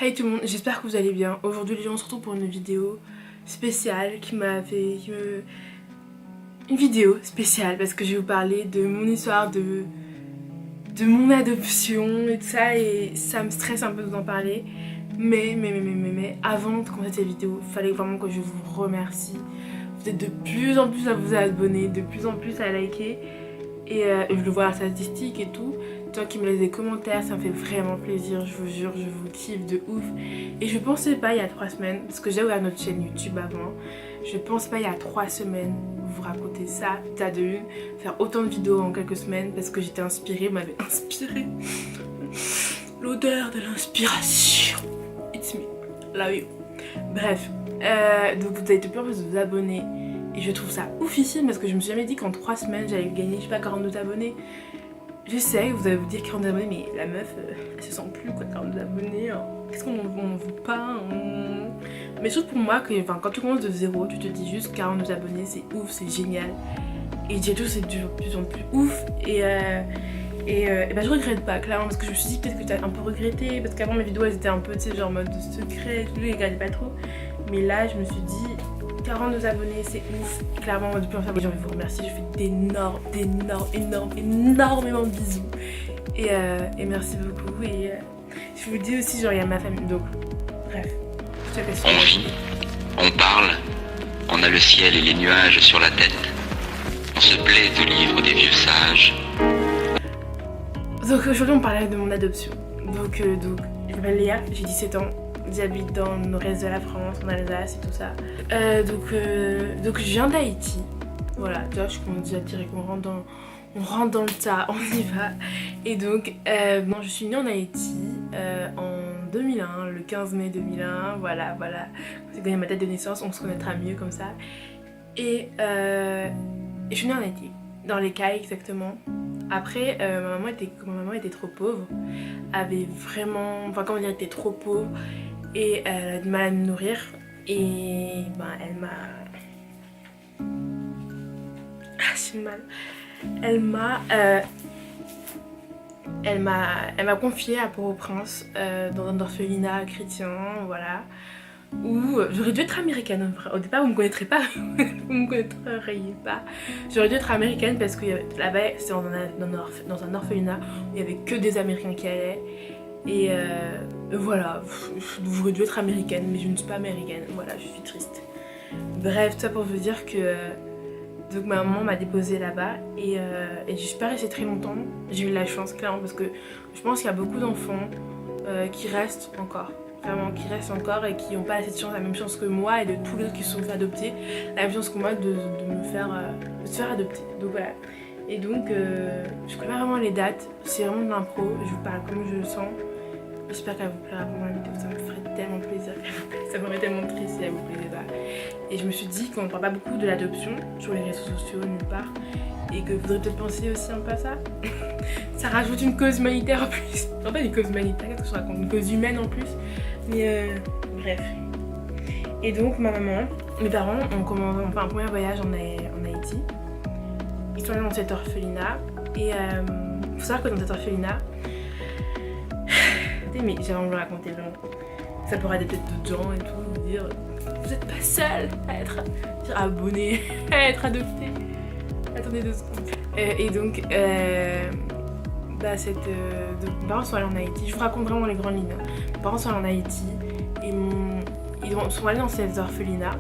Hey tout le monde, j'espère que vous allez bien. Aujourd'hui les gens se retrouvent pour une vidéo spéciale Une vidéo spéciale parce que je vais vous parler de mon histoire, de mon adoption et tout ça, et ça me stresse un peu de vous en parler. Mais avant de commencer cette vidéo, il fallait vraiment que je vous remercie. Vous êtes de plus en plus à vous abonner, de plus en plus à liker. Et je le vois à la statistique et tout. Toi qui me laissez des commentaires, ça me fait vraiment plaisir, je vous jure, je vous kiffe de ouf. Et je pensais pas il y a 3 semaines, parce que j'ai ouvert notre chaîne YouTube avant, je pense pas il y a 3 semaines vous raconter ça, tas de une, faire autant de vidéos en quelques semaines, parce que j'étais inspirée, m'avait inspiré. L'odeur de l'inspiration. It's me, love you. Bref, donc vous avez de plus en plus de vous abonner. Et je trouve ça oufissime parce que je me suis jamais dit qu'en 3 semaines j'allais gagner, je sais pas, 42 abonnés. Je sais, vous allez vous dire 42 abonnés, mais la meuf, elle se sent plus quoi, 42 abonnés. Hein. Qu'est-ce qu'on en veut pas Mais je trouve pour moi que quand tu commences de zéro, tu te dis juste 42 abonnés, c'est ouf, c'est génial. Et j'ai tout, c'est de plus en plus ouf. Et je regrette pas, clairement, parce que je me suis dit peut-être que tu as un peu regretté, parce qu'avant mes vidéos elles étaient un peu, tu sais, genre mode secret, je les regardais pas trop. Mais là, je me suis dit, 42 abonnés, c'est ouf. Clairement, depuis en faire, j'ai envie de vous remercier. Je fais énormément de bisous. Et merci beaucoup. Et je vous dis aussi, genre, il y a ma famille. Donc, bref. On vit, on parle, on a le ciel et les nuages sur la tête. On se plaît au livre des vieux sages. Donc aujourd'hui, on parlait de mon adoption. Donc je m'appelle Léa, j'ai 17 ans. J'habite dans le reste de la France, en Alsace et tout ça. Donc je viens d'Haïti. Voilà, tu vois, je commence à dire qu'on rentre dans le tas, on y va. Et donc, je suis née en Haïti en 2001, le 15 mai 2001. Voilà. J'ai gagné ma date de naissance, on se connaîtra mieux comme ça. Et je suis née en Haïti, dans les Cayes exactement. Après, ma maman était trop pauvre, avait vraiment, était trop pauvre, et elle a du mal à me nourrir, et elle m'a confiée à Port-au-Prince, dans un orphelinat chrétien, voilà, où j'aurais dû être américaine. Au départ, vous me connaîtrez pas, vous me connaîtriez pas. J'aurais dû être américaine parce que là-bas, c'est dans un orphelinat où il y avait que des Américains qui allaient. Et voilà, j'aurais dû être américaine, mais je ne suis pas américaine. Voilà, je suis triste. Bref, tout ça pour vous dire que donc ma maman m'a déposée là-bas et je suis pas restée très longtemps. J'ai eu la chance, clairement, parce que je pense qu'il y a beaucoup d'enfants qui restent encore. Vraiment, qui restent encore et qui n'ont pas cette chance, la même chance que moi et de tous les autres qui se sont fait adopter, la même chance que moi de se faire adopter. Donc voilà. Et donc je connais pas vraiment les dates, c'est vraiment de l'impro, je vous parle comme je le sens. J'espère qu'elle vous plaira pour ma vidéo, ça me ferait tellement plaisir, ça m'aurait tellement triste si elle vous plaisait pas. Et je me suis dit qu'on ne parle pas beaucoup de l'adoption sur les réseaux sociaux, nulle part, et que vous faudrait peut-être penser aussi un peu à ça. Ça rajoute une cause humanitaire en plus. Non, pas une cause humanitaire, qu'est-ce que je raconte, une cause humaine en plus. Mais bref. Et donc ma maman, mes parents ont commencé un premier voyage en Haïti. Ils sont allés dans cet orphelinat. Et faut savoir que dans cet orphelinat, mais j'ai envie de le raconter long. Ça pourrait être peut-être d'autres gens et tout, vous dire vous n'êtes pas seul à être abonné, à être adopté. Attendez 2 secondes. Et donc, mes parents sont allés en Haïti. Je vous raconte vraiment les grandes lignes. Mes parents sont allés en Haïti et ils sont allés dans cet orphelinat